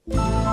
Música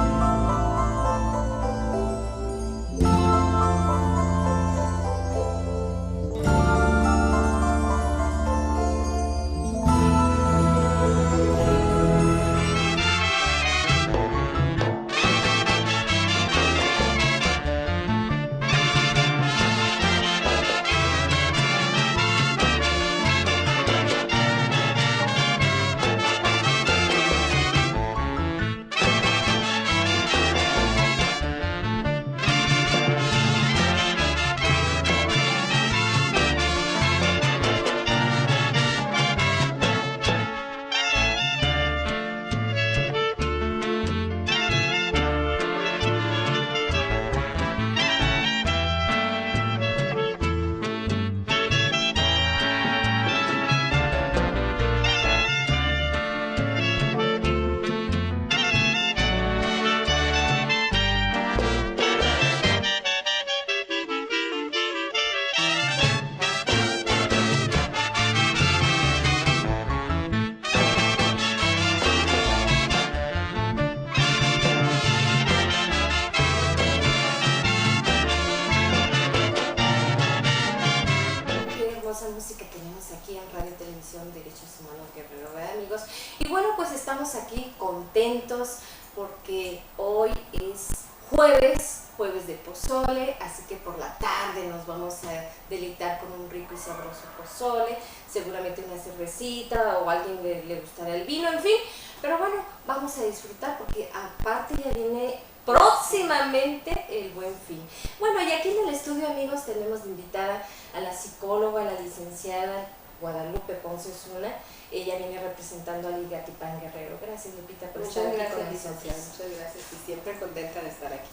tenemos aquí en Radio Televisión Derechos Humanos Guerrero, ¿verdad, amigos? Y bueno, pues estamos aquí contentos porque hoy es jueves de pozole, así que por la tarde nos vamos a deleitar con un rico y sabroso pozole, seguramente una cervecita o a alguien le gustará el vino, en fin, pero bueno, vamos a disfrutar porque aparte ya viene próximamente el Buen Fin. Bueno, y aquí en el estudio, amigos, tenemos de invitada a la psicóloga, la licenciada Guadalupe Ponce Osuna. Ella viene representando a Ligatipán Guerrero. Gracias, Lupita, por estar aquí con nosotros. Muchas gracias y siempre contenta de estar aquí.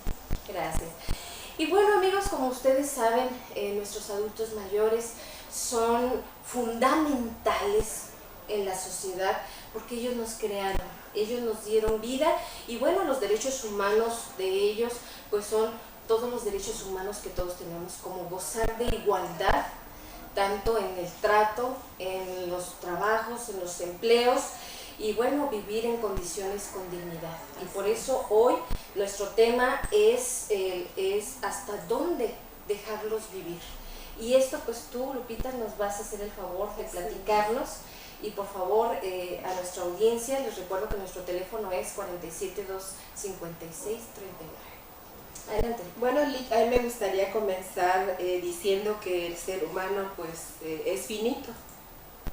Gracias. Y bueno, amigos, como ustedes saben, nuestros adultos mayores son fundamentales en la sociedad porque ellos nos crearon, ellos nos dieron vida y bueno, los derechos humanos de ellos pues son todos los derechos humanos que todos tenemos, como gozar de igualdad, tanto en el trato, en los trabajos, en los empleos y bueno, vivir en condiciones con dignidad. Y por eso hoy nuestro tema es hasta dónde dejarlos vivir. Y esto pues tú, Lupita, nos vas a hacer el favor de platicarnos. Y por favor, a nuestra audiencia, les recuerdo que nuestro teléfono es 472-5639. Adelante. Bueno, a mí me gustaría comenzar diciendo que el ser humano pues es finito,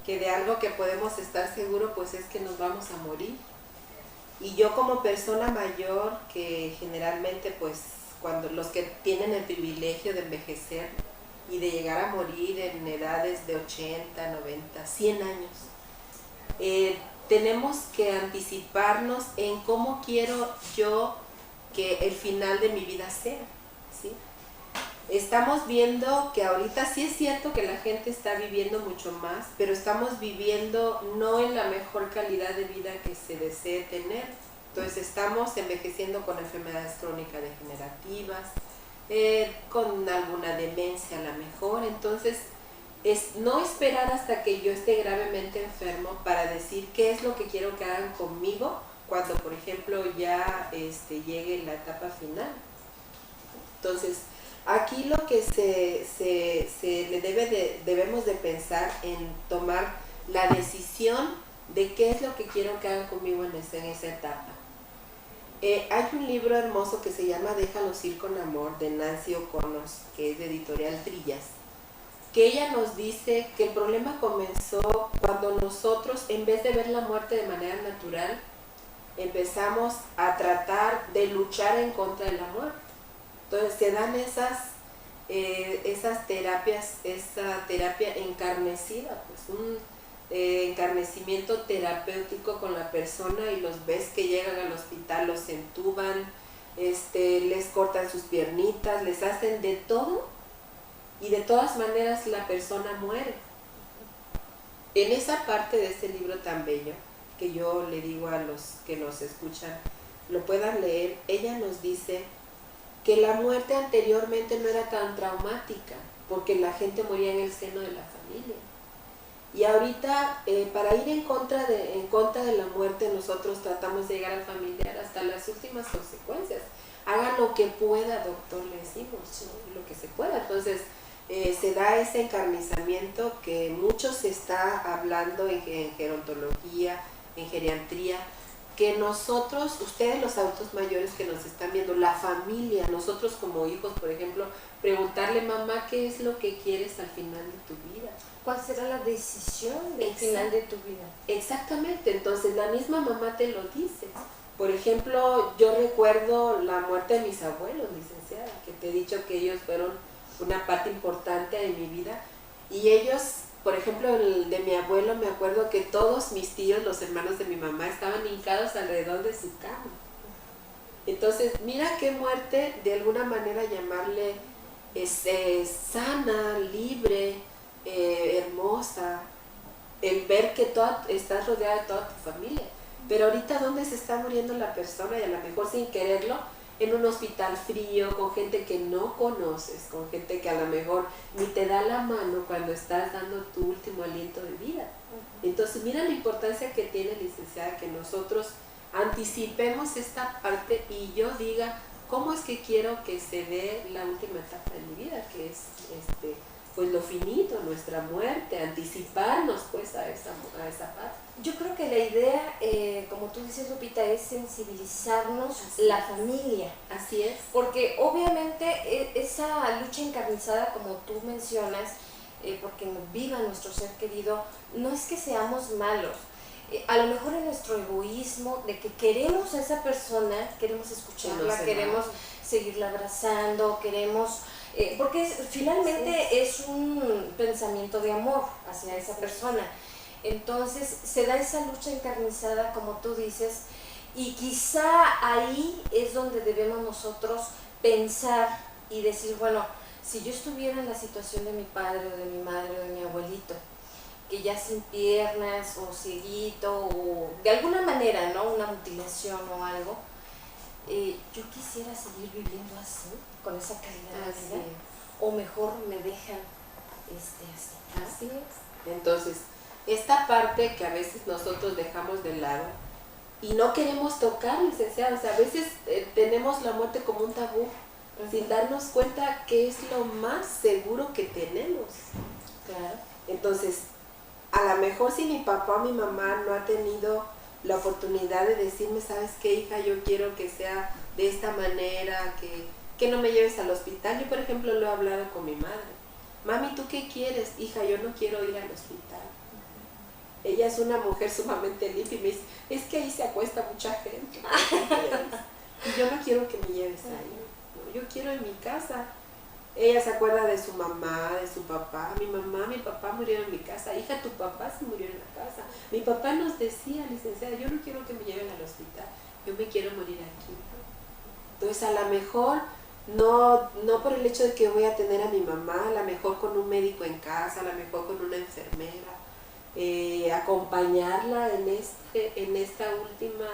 que de algo que podemos estar seguros pues es que nos vamos a morir. Y yo como persona mayor, que generalmente pues cuando los que tienen el privilegio de envejecer y de llegar a morir en edades de 80, 90, 100 años, tenemos que anticiparnos en cómo quiero yo que el final de mi vida sea, ¿sí? Estamos viendo que ahorita sí es cierto que la gente está viviendo mucho más, pero estamos viviendo no en la mejor calidad de vida que se desee tener. Entonces estamos envejeciendo con enfermedades crónicas degenerativas, con alguna demencia a lo mejor. Entonces es no esperar hasta que yo esté gravemente enfermo para decir qué es lo que quiero que hagan conmigo cuando, por ejemplo, ya llegue la etapa final. Entonces, aquí lo que debemos de pensar en tomar la decisión de qué es lo que quiero que hagan conmigo en esa etapa. Hay un libro hermoso que se llama Déjalos ir con amor, de Nancy O'Connor, que es de Editorial Trillas, que ella nos dice que el problema comenzó cuando nosotros, en vez de ver la muerte de manera natural, empezamos a tratar de luchar en contra de la muerte. Entonces se dan esas terapias, esa terapia encarnecida, pues un encarnecimiento terapéutico con la persona, y los ves que llegan al hospital, los entuban, les cortan sus piernitas, les hacen de todo, y de todas maneras la persona muere. En esa parte de este libro tan bello, que yo le digo a los que nos escuchan, lo puedan leer, ella nos dice que la muerte anteriormente no era tan traumática, porque la gente moría en el seno de la familia. Y ahorita, para ir en contra de la muerte, nosotros tratamos de llegar al familiar hasta las últimas consecuencias. Haga lo que pueda, doctor, le decimos, ¿no? Lo que se pueda. Entonces, se da ese encarnizamiento que mucho se está hablando en gerontología, en geriatría, que nosotros, ustedes los adultos mayores que nos están viendo, la familia, nosotros como hijos, por ejemplo, preguntarle, mamá, ¿qué es lo que quieres al final de tu vida? ¿Cuál será la decisión del final de tu vida? Exactamente, entonces la misma mamá te lo dice. Por ejemplo, yo recuerdo la muerte de mis abuelos, licenciada, que te he dicho que ellos fueron una parte importante de mi vida, y ellos, por ejemplo, el de mi abuelo, me acuerdo que todos mis tíos, los hermanos de mi mamá, estaban hincados alrededor de su cama. Entonces, mira qué muerte, de alguna manera llamarle sana, libre, hermosa, el ver que estás rodeada de toda tu familia. Pero ahorita, ¿dónde se está muriendo la persona? Y a lo mejor sin quererlo, en un hospital frío, con gente que no conoces, con gente que a lo mejor ni te da la mano cuando estás dando tu último aliento de vida. Entonces, mira la importancia que tiene, licenciada, que nosotros anticipemos esta parte y yo diga, ¿cómo es que quiero que se dé la última etapa de mi vida? Que es pues lo finito, nuestra muerte, anticiparnos pues a esa parte. Yo creo que la idea, como tú dices, Lupita, es sensibilizarnos la familia. Así es. Porque obviamente esa lucha encarnizada, como tú mencionas, porque viva nuestro ser querido, no es que seamos malos. A lo mejor en nuestro egoísmo de que queremos a esa persona, queremos escucharla, queremos seguirla abrazando, queremos... porque finalmente es un pensamiento de amor hacia esa persona. Entonces se da esa lucha encarnizada, como tú dices, y quizá ahí es donde debemos nosotros pensar y decir, bueno, si yo estuviera en la situación de mi padre o de mi madre o de mi abuelito, que ya sin piernas o cieguito o de alguna manera, ¿no? Una mutilación o algo, yo quisiera seguir viviendo así, con esa calidad de vida, o mejor me dejan así. Así es. Entonces, esta parte que a veces nosotros dejamos de lado y no queremos tocar, licenciada, o sea, a veces tenemos la muerte como un tabú, sin darnos cuenta que es lo más seguro que tenemos. Claro. Entonces, a lo mejor si mi papá o mi mamá no ha tenido la oportunidad de decirme, ¿sabes qué, hija? Yo quiero que sea de esta manera, que no me lleves al hospital. Yo, por ejemplo, lo he hablado con mi madre. Mami, ¿tú qué quieres? Hija, yo no quiero ir al hospital. Ella es una mujer sumamente limpia y me dice, es que ahí se acuesta mucha gente. Y yo no quiero que me lleves ahí. No, yo quiero en mi casa. Ella se acuerda de su mamá, de su papá. Mi mamá, mi papá murieron en mi casa. Hija, tu papá se murió en la casa. Mi papá nos decía, licenciada, yo no quiero que me lleven al hospital. Yo me quiero morir aquí. Entonces, a lo mejor, no por el hecho de que voy a tener a mi mamá, a lo mejor con un médico en casa, a lo mejor con una enfermera, acompañarla en esta última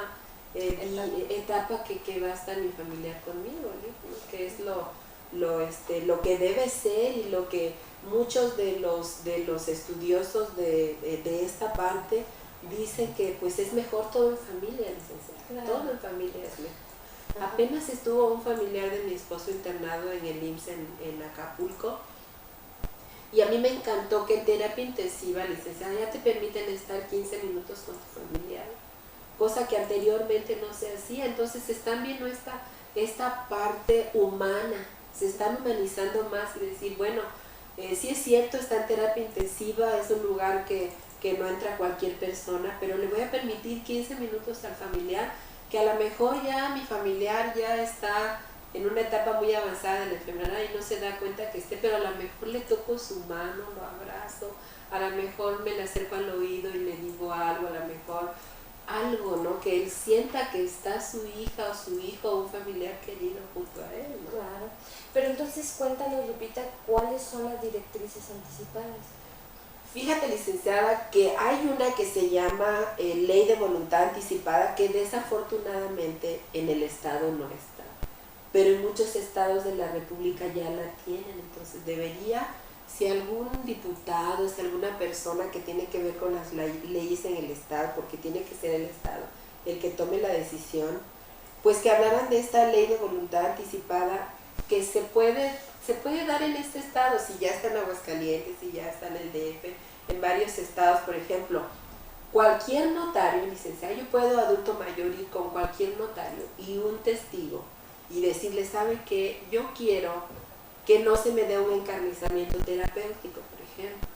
etapa que va a estar mi familiar conmigo, ¿no? Que es lo que debe ser y lo que muchos de los estudiosos de esta parte dicen que pues es mejor todo en familia, licenciada. Claro. Todo en familia es mejor. Apenas estuvo un familiar de mi esposo internado en el IMSS en Acapulco y a mí me encantó que en terapia intensiva, licenciada, ya te permiten estar 15 minutos con tu familiar, cosa que anteriormente no se hacía. Entonces están viendo esta parte humana, se están humanizando más y decir, bueno, sí es cierto, está en terapia intensiva, es un lugar que no entra cualquier persona, pero le voy a permitir 15 minutos al familiar, que a lo mejor ya mi familiar ya está en una etapa muy avanzada de la enfermedad y no se da cuenta que esté, pero a lo mejor le toco su mano, lo abrazo, a lo mejor me le acerco al oído y le digo algo, a lo mejor algo, ¿no? Que él sienta que está su hija o su hijo o un familiar querido junto a él, ¿no? Claro. Pero entonces cuéntanos, Lupita, ¿cuáles son las directrices anticipadas? Fíjate, licenciada, que hay una que se llama Ley de Voluntad Anticipada, que desafortunadamente en el estado no está, pero en muchos estados de la República ya la tienen. Entonces debería si algún diputado, si alguna persona que tiene que ver con las leyes en el Estado, porque tiene que ser el Estado el que tome la decisión, pues que hablaran de esta ley de voluntad anticipada que se puede dar en este estado, si ya está en Aguascalientes, si ya está en el DF, en varios estados, por ejemplo. Cualquier notario, licenciado, yo puedo, adulto mayor, ir con cualquier notario y un testigo y decirle, ¿sabe qué? Yo quiero que no se me dé un encarnizamiento terapéutico, por ejemplo.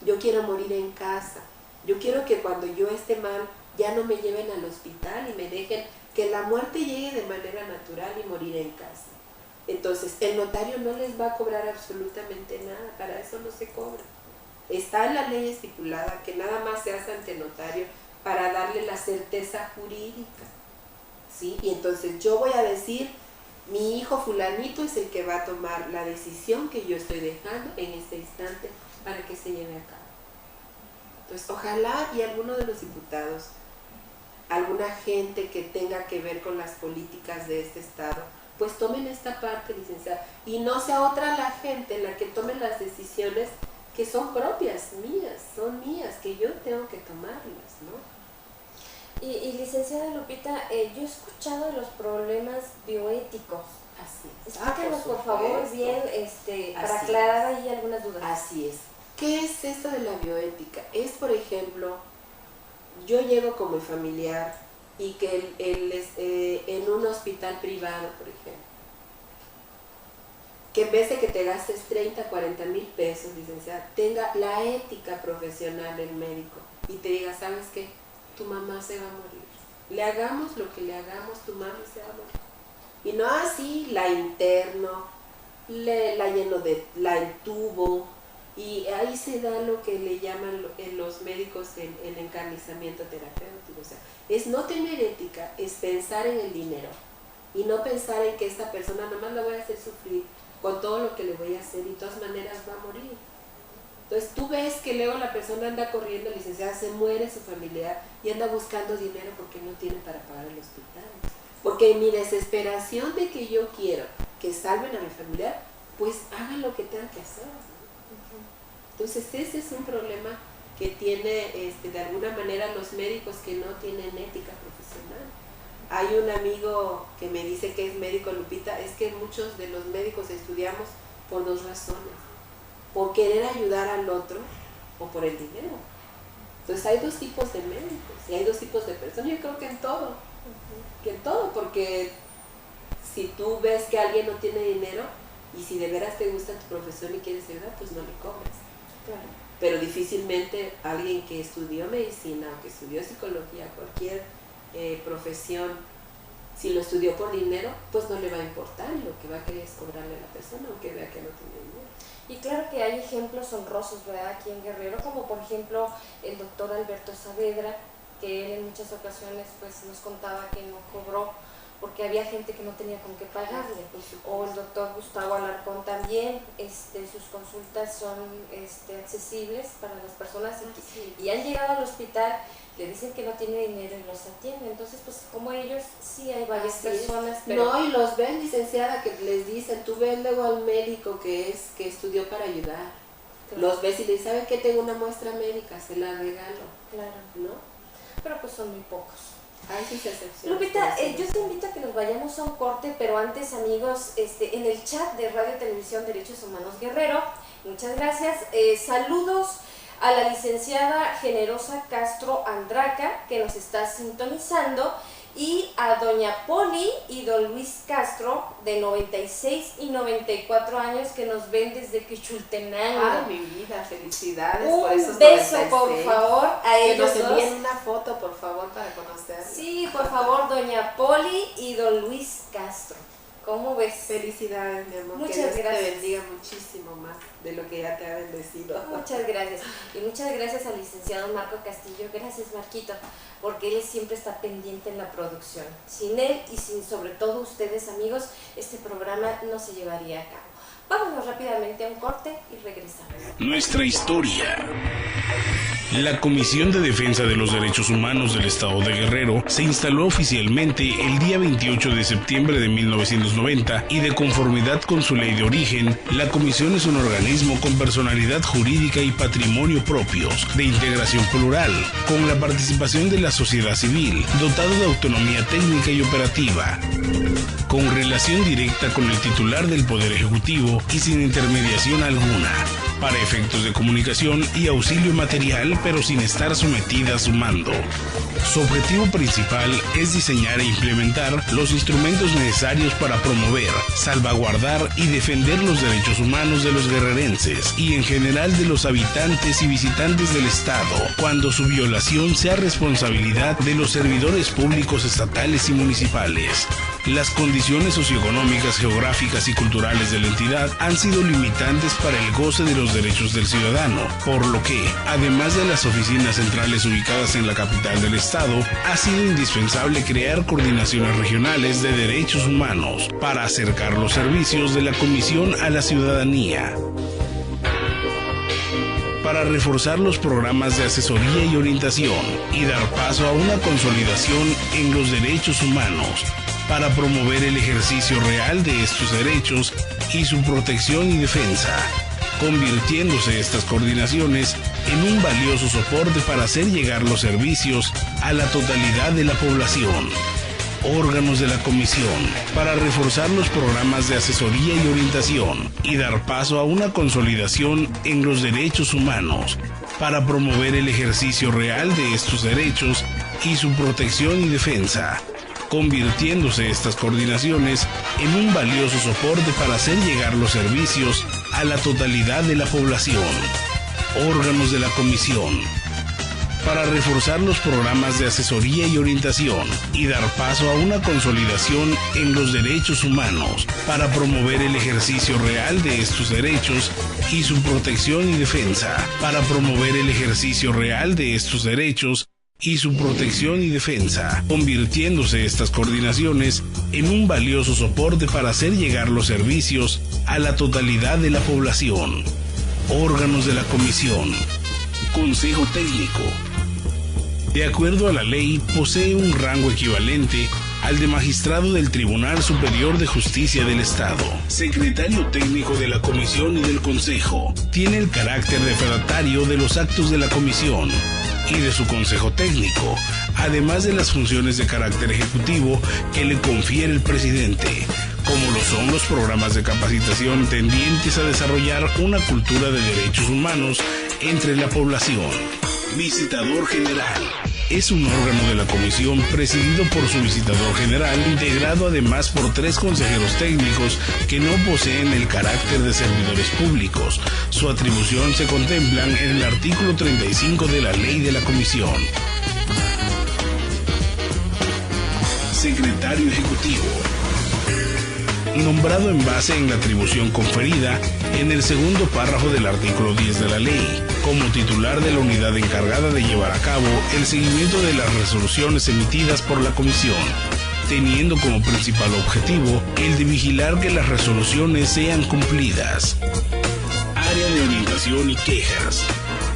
Yo quiero morir en casa. Yo quiero que cuando yo esté mal ya no me lleven al hospital y me dejen que la muerte llegue de manera natural y morir en casa. Entonces, el notario no les va a cobrar absolutamente nada, para eso no se cobra. Está en la ley estipulada que nada más se hace ante notario para darle la certeza jurídica, ¿sí? Y entonces yo voy a decir, mi hijo fulanito es el que va a tomar la decisión que yo estoy dejando en este instante para que se lleve a cabo. Entonces, ojalá y alguno de los diputados, alguna gente que tenga que ver con las políticas de este estado, pues tomen esta parte, licenciada, y no sea otra la gente la que tome las decisiones que son propias, mías, son mías, que yo tengo que tomarlas, ¿no? Y licenciada Lupita, yo he escuchado de los problemas bioéticos. Así es. Explícanos por favor bien, para aclarar ahí algunas dudas. Así es. ¿Qué es esto de la bioética? Es, por ejemplo, yo llego como familiar y que en un hospital privado, por ejemplo, que en vez de que te gastes 30, 40 mil pesos, licenciada, tenga la ética profesional del médico y te diga, ¿sabes qué? Tu mamá se va a morir. Le hagamos lo que le hagamos, tu mamá se va a morir. Y no así, la interno, la lleno la entubo, y ahí se da lo que le llaman en los médicos el encarnizamiento terapéutico. O sea, es no tener ética, es pensar en el dinero y no pensar en que esta persona nomás la voy a hacer sufrir con todo lo que le voy a hacer y de todas maneras va a morir. Entonces tú ves que luego la persona anda corriendo, licenciada, se muere su familiar y anda buscando dinero porque no tiene para pagar el hospital. Porque en mi desesperación de que yo quiero que salven a mi familiar, pues hagan lo que tengan que hacer. Entonces ese es un problema que tiene de alguna manera los médicos que no tienen ética profesional. Hay un amigo que me dice que es médico, Lupita, es que muchos de los médicos estudiamos por dos razones, por querer ayudar al otro o por el dinero. Entonces hay dos tipos de médicos y hay dos tipos de personas, yo creo que en todo, porque si tú ves que alguien no tiene dinero y si de veras te gusta tu profesión y quieres ayudar, pues no le cobres. Claro. Pero difícilmente alguien que estudió medicina o que estudió psicología, cualquier profesión, si lo estudió por dinero, pues no le va a importar, y lo que va a querer es cobrarle a la persona aunque vea que no tiene dinero. Y claro que hay ejemplos honrosos, ¿verdad?, aquí en Guerrero, como por ejemplo el doctor Alberto Saavedra, que él en muchas ocasiones pues nos contaba que no cobró porque había gente que no tenía con qué pagarle. O el doctor Gustavo Alarcón también, sus consultas son accesibles para las personas y han llegado al hospital, le dicen que no tiene dinero y los atienden. Entonces, pues como ellos, sí hay varias personas. Pero no, y los ven, licenciada, que les dicen, tú ves luego al médico que estudió para ayudar. Claro. Los ves y le dicen, ¿sabe qué? Tengo una muestra médica, se la regalo. Claro. ¿No? Pero pues son muy pocos. Hay sus excepciones. Lupita, yo te invito a que nos vayamos a un corte, pero antes, amigos, en el chat de Radio Televisión Derechos Humanos Guerrero, muchas gracias. Saludos a la licenciada Generosa Castro Andraca, que nos está sintonizando, y a doña Poli y don Luis Castro, de 96 y 94 años, que nos ven desde Quichultenango. Ay, mi vida, felicidades por esos 96. Un beso, por favor, a ellos que nos dos. envíen una foto, por favor, para conocerlos. Sí, por favor, doña Poli y don Luis Castro. ¿Cómo ves? Felicidades, mi amor. Muchas que Dios gracias. te bendiga muchísimo más de lo que ya te ha bendecido. Muchas gracias. Y muchas gracias al licenciado Marco Castillo. Gracias, Marquito, porque él siempre está pendiente en la producción. Sin él y sin sobre todo ustedes, amigos, este programa no se llevaría a cabo. Vámonos rápidamente a un corte y regresamos. Nuestra historia. La Comisión de Defensa de los Derechos Humanos del Estado de Guerrero se instaló oficialmente el día 28 de septiembre de 1990 y de conformidad con su ley de origen, la comisión es un organismo con personalidad jurídica y patrimonio propios, de integración plural, con la participación de la sociedad civil, dotado de autonomía técnica y operativa, con relación directa con el titular del Poder Ejecutivo y sin intermediación alguna, para efectos de comunicación y auxilio material, pero sin estar sometida a su mando. Su objetivo principal es diseñar e implementar los instrumentos necesarios para promover, salvaguardar y defender los derechos humanos de los guerrerenses y en general de los habitantes y visitantes del Estado, cuando su violación sea responsabilidad de los servidores públicos estatales y municipales. Las condiciones socioeconómicas, geográficas y culturales de la entidad han sido limitantes para el goce de los derechos del ciudadano, por lo que, además de las oficinas centrales ubicadas en la capital del Estado, ha sido indispensable crear coordinaciones regionales de derechos humanos para acercar los servicios de la Comisión a la ciudadanía. Para reforzar los programas de asesoría y orientación y dar paso a una consolidación en los derechos humanos, para promover el ejercicio real de estos derechos y su protección y defensa, convirtiéndose estas coordinaciones en un valioso soporte para hacer llegar los servicios a la totalidad de la población. Órganos de la Comisión, para reforzar los programas de asesoría y orientación y dar paso a una consolidación en los derechos humanos, para promover el ejercicio real de estos derechos y su protección y defensa, convirtiéndose estas coordinaciones en un valioso soporte para hacer llegar los servicios a la totalidad de la población. Órganos de la Comisión, para reforzar los programas de asesoría y orientación y dar paso a una consolidación en los derechos humanos, para promover el ejercicio real de estos derechos y su protección y defensa, para promover el ejercicio real de estos derechos y su protección y defensa, convirtiéndose estas coordinaciones en un valioso soporte para hacer llegar los servicios a la totalidad de la población. Órganos de la Comisión. Consejo Técnico. De acuerdo a la ley, posee un rango equivalente al de magistrado del Tribunal Superior de Justicia del Estado. Secretario técnico de la Comisión y del Consejo. Tiene el carácter de fedatario de los actos de la Comisión y de su Consejo Técnico, además de las funciones de carácter ejecutivo que le confiere el presidente, como lo son los programas de capacitación tendientes a desarrollar una cultura de derechos humanos entre la población. Visitador General. Es un órgano de la Comisión presidido por su visitador general, integrado además por 3 consejeros técnicos que no poseen el carácter de servidores públicos. Su atribución se contemplan en el artículo 35 de la Ley de la Comisión. Secretario Ejecutivo. Nombrado en base en la atribución conferida en el segundo párrafo del artículo 10 de la ley, como titular de la unidad encargada de llevar a cabo el seguimiento de las resoluciones emitidas por la Comisión, teniendo como principal objetivo el de vigilar que las resoluciones sean cumplidas. Área de orientación y quejas.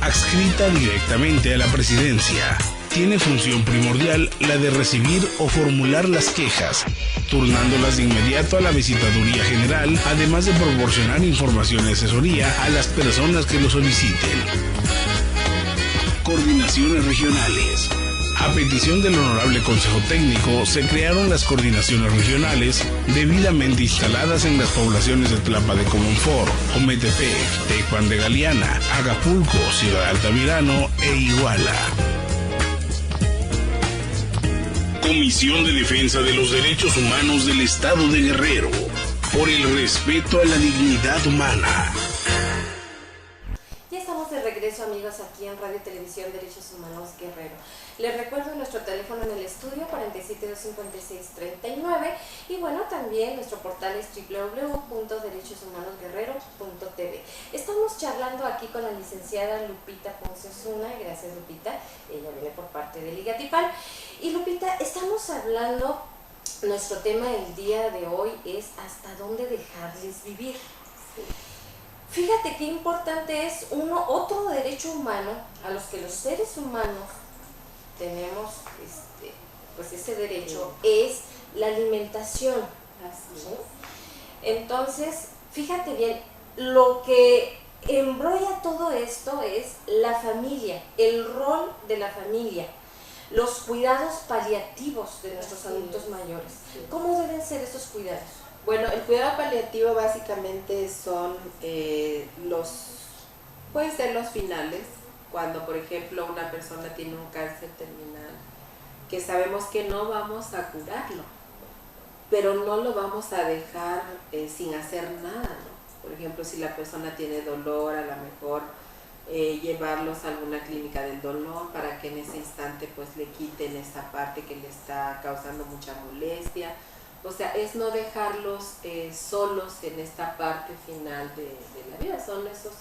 Adscrita directamente a la Presidencia, tiene función primordial la de recibir o formular las quejas, turnándolas de inmediato a la Visitaduría General, además de proporcionar información y asesoría a las personas que lo soliciten. Coordinaciones regionales. A petición del Honorable Consejo Técnico, se crearon las coordinaciones regionales debidamente instaladas en las poblaciones de Tlapa de Comonfort, Ometepec, Tecuan de Galeana, Acapulco, Ciudad Altamirano e Iguala. Comisión de Defensa de los Derechos Humanos del Estado de Guerrero, por el respeto a la dignidad humana. Ya estamos de regreso, amigos, aquí en Radio Televisión Derechos Humanos Guerrero. Les recuerdo nuestro teléfono en el estudio 47-256-39 y bueno, también nuestro portal es www.derechoshumanosguerrero.tv. Estamos charlando aquí con la licenciada Lupita Ponce Osuna, gracias Lupita, ella viene por parte de Ligatipal. Y Lupita, estamos hablando, nuestro tema del día de hoy es ¿hasta dónde dejarles vivir? Fíjate qué importante es otro derecho humano a los que los seres humanos tenemos, pues ese derecho, es la alimentación. Así ¿Sí? Entonces, fíjate bien, lo que embrolla todo esto es la familia, el rol de la familia, los cuidados paliativos de nuestros adultos mayores. ¿Cómo deben ser esos cuidados? Bueno, el cuidado paliativo básicamente son pueden ser los finales, cuando por ejemplo una persona tiene un cáncer terminal, que sabemos que no vamos a curarlo, pero no lo vamos a dejar sin hacer nada, ¿no? Por ejemplo, si la persona tiene dolor, a lo mejor llevarlos a alguna clínica del dolor para que en ese instante pues le quiten esa parte que le está causando mucha molestia. O sea, es no dejarlos solos en esta parte final de la vida. Son esos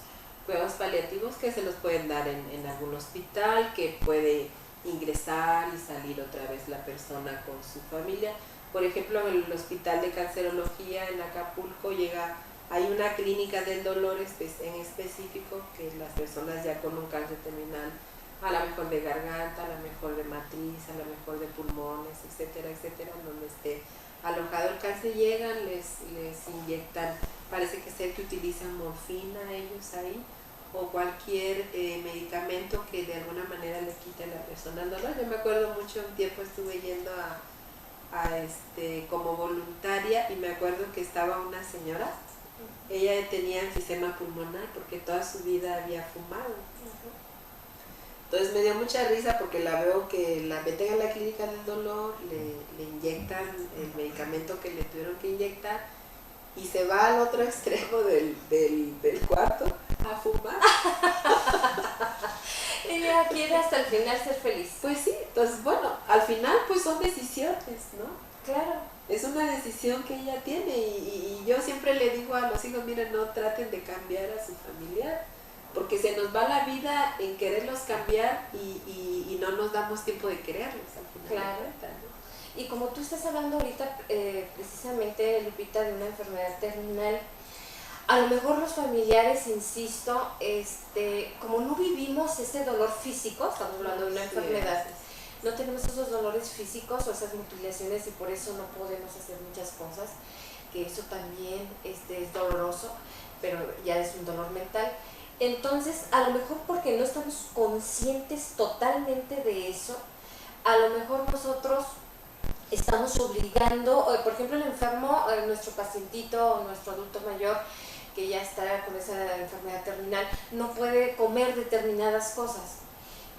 cuidados paliativos que se los pueden dar en algún hospital, que puede ingresar y salir otra vez la persona con su familia. Por ejemplo, en el Hospital de Cancerología en Acapulco hay una clínica del dolor en específico, que las personas ya con un cáncer terminal, a lo mejor de garganta, a lo mejor de matriz, a lo mejor de pulmones, etcétera, etcétera, donde esté alojado el cáncer, llegan, les inyectan, parece que sé que utilizan morfina ellos ahí, o cualquier medicamento que de alguna manera le quite a la persona el dolor. Yo me acuerdo mucho, un tiempo estuve yendo como voluntaria, y me acuerdo que estaba una señora, ella tenía enfisema pulmonar porque toda su vida había fumado. Entonces me dio mucha risa porque la veo que la meten a la clínica del dolor, le inyectan el medicamento que le tuvieron que inyectar, y se va al otro extremo del cuarto a fumar. Ella quiere hasta el final ser feliz. Pues sí, entonces bueno, al final pues son decisiones, ¿no? Claro. Es una decisión que ella tiene, y yo siempre le digo a los hijos, miren, no traten de cambiar a su familiar, porque se nos va la vida en quererlos cambiar y no nos damos tiempo de quererlos al final. Claro. De cuentas, ¿no? Y como tú estás hablando ahorita precisamente, Lupita, de una enfermedad terminal, a lo mejor los familiares, insisto, como no vivimos ese dolor físico, estamos hablando de una enfermedad, no tenemos esos dolores físicos o esas mutilaciones, y por eso no podemos hacer muchas cosas, que eso también es doloroso, pero ya es un dolor mental. Entonces, a lo mejor porque no estamos conscientes totalmente de eso, a lo mejor nosotros estamos obligando, por ejemplo, el enfermo, nuestro pacientito, nuestro adulto mayor, que ya está con esa enfermedad terminal, no puede comer determinadas cosas.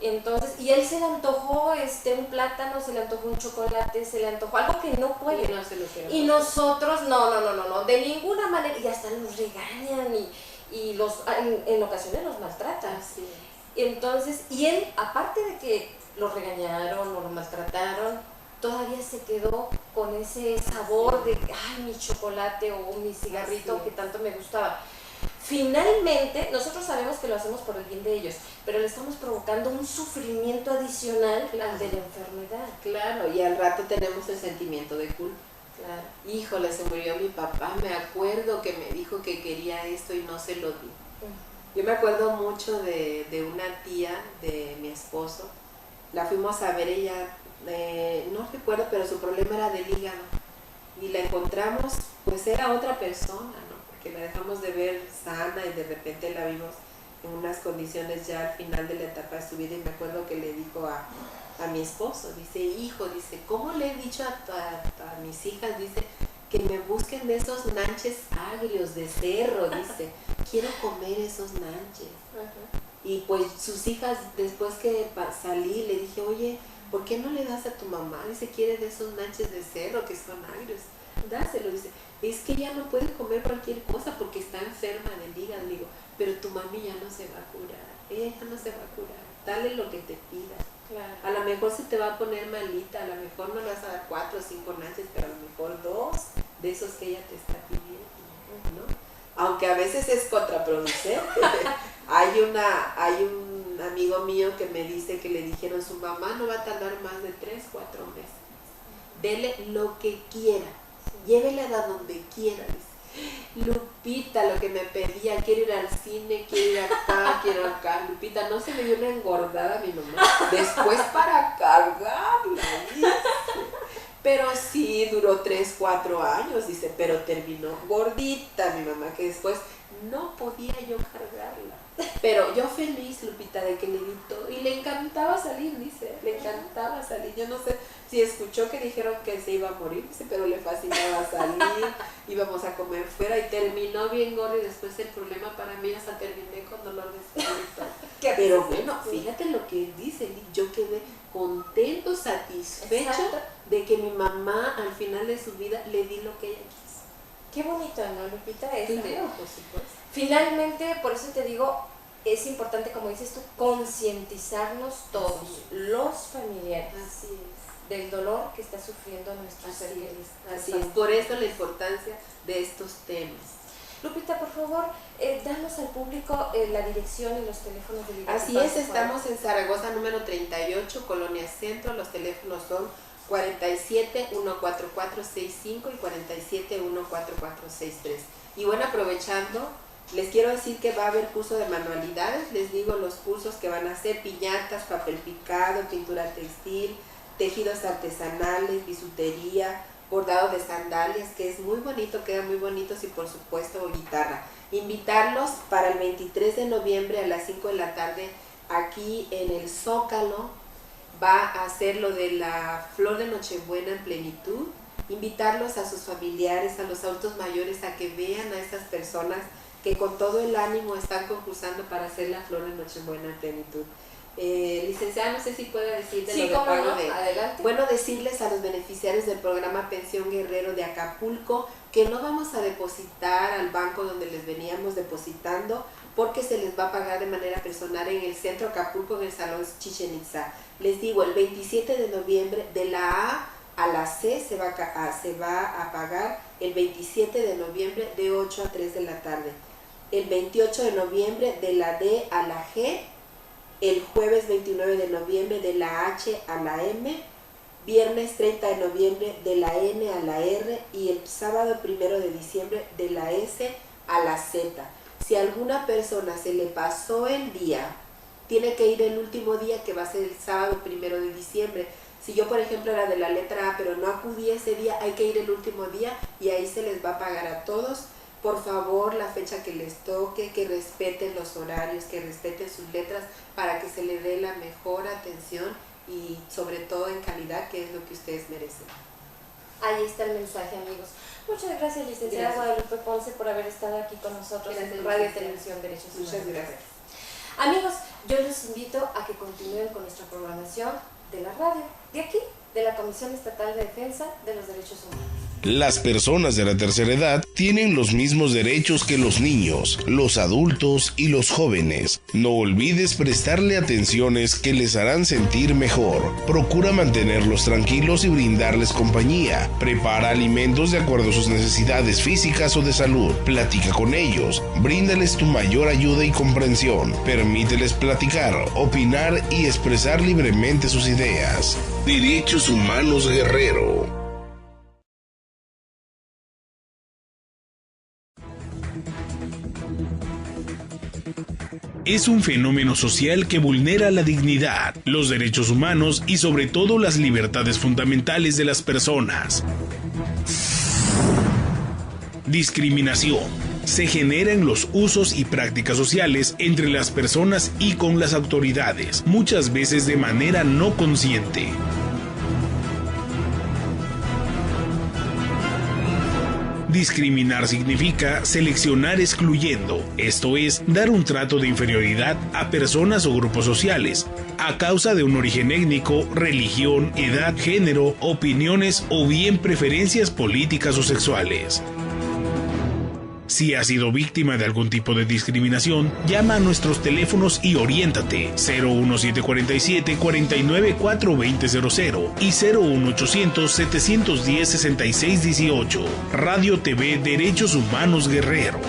Entonces, y él se le antojó un plátano, se le antojó un chocolate, se le antojó algo que no puede. Y no se lo quiero. Y nosotros, no, de ninguna manera, y hasta nos regañan y en ocasiones los maltratan. Así es. Entonces, y él, aparte de que lo regañaron o lo maltrataron, todavía se quedó con ese sabor de, ay, mi chocolate o mi cigarrito que tanto me gustaba. Finalmente, nosotros sabemos que lo hacemos por el bien de ellos, pero le estamos provocando un sufrimiento adicional al de la enfermedad. Claro, y al rato tenemos el sentimiento de culpa. Claro. Híjole, se murió mi papá, me acuerdo que me dijo que quería esto y no se lo di. Yo me acuerdo mucho de una tía de mi esposo, la fuimos a ver, ella, no recuerdo, pero su problema era del hígado, y la encontramos, pues era otra persona, ¿no? Porque la dejamos de ver sana y de repente la vimos en unas condiciones ya al final de la etapa de su vida, y me acuerdo que le dijo a mi esposo, dice, hijo, dice, ¿cómo le he dicho a mis hijas, dice, que me busquen de esos nanches agrios de cerro, dice, quiero comer esos nanches. Y pues sus hijas, después que salí, le dije, oye, ¿por qué no le das a tu mamá? Dice, quiere de esos nanches de cerro que son agrios, dáselo. Dice, es que ella no puede comer cualquier cosa porque está enferma del hígado. Le digo, pero tu mami ya no se va a curar, ella no se va a curar, dale lo que te pida. Claro. A lo mejor se te va a poner malita, a lo mejor no le vas a dar 4 o 5 nanches, pero a lo mejor 2 de esos que ella te está pidiendo, ¿no? Aunque a veces es contraproducente. Hay un amigo mío que me dice que le dijeron, su mamá no va a tardar más de 3, 4 meses. Dele lo que quiera, llévela a donde quiera, dice. Lupita, lo que me pedía, quiero ir al cine, quiero ir acá, quiero acá. Lupita, no se me dio una engordada mi mamá. Después para cargarla, dice. Pero sí, duró 3, 4 años, dice, pero terminó gordita mi mamá, que después no podía yo cargarla. Pero yo feliz, Lupita, de que le di todo. Y le encantaba salir, dice, le encantaba salir. Yo no sé si escuchó que dijeron que se iba a morir, dice, pero le fascinaba salir. Íbamos a comer fuera y terminó bien gorda y después el problema para mí hasta terminé con dolor de espalda. Pero bueno, fíjate lo que él dice, yo quedé contento, satisfecho. Exacto. De que mi mamá al final de su vida le di lo que ella quiso. Qué bonito, ¿no, Lupita? Claro, por supuesto. Finalmente, por eso te digo, es importante, como dices tú, concientizarnos todos, los familiares, así es, del dolor que está sufriendo nuestros seres. Así es, por eso la importancia de estos temas. Lupita, por favor, danos al público la dirección y los teléfonos de Libertad. Así es, estamos en Zaragoza número 38, Colonia Centro, los teléfonos son 47 14465 y 47 14463. Y bueno, aprovechando, les quiero decir que va a haber curso de manualidades. Les digo los cursos que van a ser: piñatas, papel picado, pintura textil, tejidos artesanales, bisutería, bordado de sandalias, que es muy bonito, queda muy bonito, y por supuesto guitarra. Invitarlos para el 23 de noviembre a las 5 de la tarde aquí en el Zócalo. Va a hacer lo de la flor de Nochebuena en plenitud. Invitarlos a sus familiares, a los adultos mayores, a que vean a estas personas que con todo el ánimo están concursando para hacer la flor de Nochebuena en plenitud. Licenciada, no sé si puede decir de sí, lo de pago no, de... adelante. Bueno, decirles a los beneficiarios del programa Pensión Guerrero de Acapulco que no vamos a depositar al banco donde les veníamos depositando, porque se les va a pagar de manera personal en el centro Acapulco, en el Salón Chichén Itzá. Les digo, el 27 de noviembre de la A la C se va a pagar el 27 de noviembre de 8 a 3 de la tarde. El 28 de noviembre de la D a la G, el jueves 29 de noviembre de la H a la M, viernes 30 de noviembre de la N a la R y el sábado 1 de diciembre de la S a la Z. Si a alguna persona se le pasó el día, tiene que ir el último día, que va a ser el sábado 1 de diciembre. Si yo, por ejemplo, era de la letra A, pero no acudí ese día, hay que ir el último día y ahí se les va a pagar a todos. Por favor, la fecha que les toque, que respeten los horarios, que respeten sus letras para que se les dé la mejor atención y sobre todo en calidad, que es lo que ustedes merecen. Ahí está el mensaje, amigos. Muchas gracias, licenciada Guadalupe Ponce, por haber estado aquí con nosotros en Radio y Televisión Derechos Humanos. Muchas gracias. Amigos, yo los invito a que continúen con nuestra programación de la radio, de aquí, de la Comisión Estatal de Defensa de los Derechos Humanos. Las personas de la tercera edad tienen los mismos derechos que los niños, los adultos y los jóvenes. No olvides prestarle atenciones que les harán sentir mejor. Procura mantenerlos tranquilos y brindarles compañía. Prepara alimentos de acuerdo a sus necesidades físicas o de salud. Platica con ellos. Bríndales tu mayor ayuda y comprensión. Permíteles platicar, opinar y expresar libremente sus ideas. Derechos Humanos Guerrero. Es un fenómeno social que vulnera la dignidad, los derechos humanos y sobre todo las libertades fundamentales de las personas. Discriminación. Se genera en los usos y prácticas sociales entre las personas y con las autoridades, muchas veces de manera no consciente. Discriminar significa seleccionar excluyendo, esto es, dar un trato de inferioridad a personas o grupos sociales, a causa de un origen étnico, religión, edad, género, opiniones o bien preferencias políticas o sexuales. Si has sido víctima de algún tipo de discriminación, llama a nuestros teléfonos y oriéntate 01747 49 2000 y 01800 710 6618. Radio TV Derechos Humanos Guerrero.